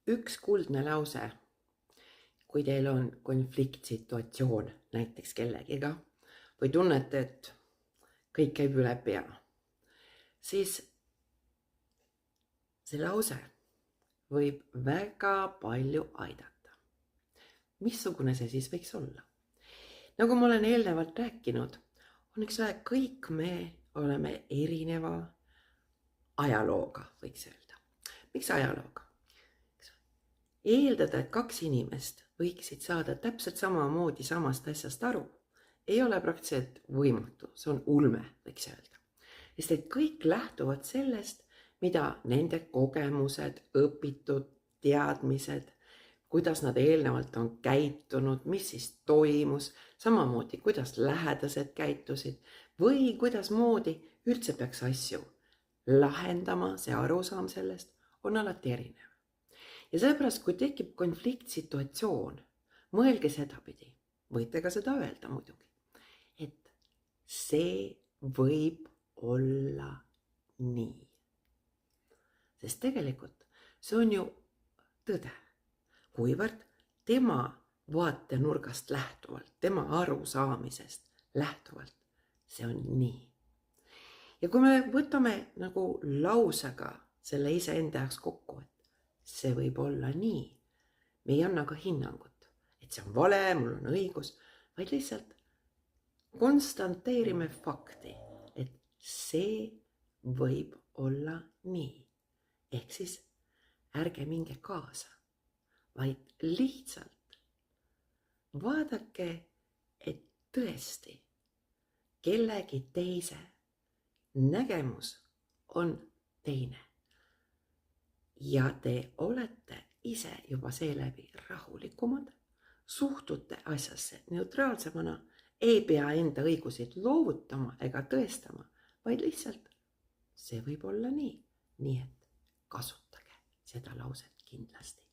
üks kuldne lause, kui teil on konfliktsituatsioon näiteks kellegiga või tunnete, et kõik käib üle pea, siis see lause võib väga palju aidata. Missugune see siis võiks olla? Nagu ma olen eelnevalt rääkinud, on kõik me oleme erineva ajalooga, võiks öelda. Miks ajalooga? Eeldada, et kaks inimest võiksid saada täpselt samamoodi samast asjast aru, ei ole praktiliselt võimatu, see on ulme, võiks öelda. Sest et kõik lähtuvad sellest, mida nende kogemused, õpitud teadmised, kuidas nad eelnevalt on käitunud, mis siis toimus, samamoodi kuidas lähedased käitusid või kuidas moodi üldse peaks asju lahendama, see arusaam sellest on alati erinev. Ja sellepärast, kui tekib konfliktsituatsioon, mõelge sedapidi, võite ka seda öelda muidugi, et see võib olla nii. Sest tegelikult see on ju tõde, kuivõrd tema vaatenurgast lähtuvalt, tema arusaamisest lähtuvalt, see on nii. Ja kui me võtame nagu lausega selle iseenda jaoks kokku, et see võib olla nii, me ei anna ka hinnangut, et see on vale, mul on õigus, vaid lihtsalt konstanteerime fakti, et see võib olla nii. Ehk siis ärge minge kaasa, vaid lihtsalt vaadake, et tõesti kellegi teise nägemus on teine. Ja te olete ise juba seeläbi rahulikumad, suhtute asjasse neutraalsemana, ei pea enda õigusid loovutama ega tõestama, vaid lihtsalt see võib olla nii. Nii et kasutage seda lauset kindlasti.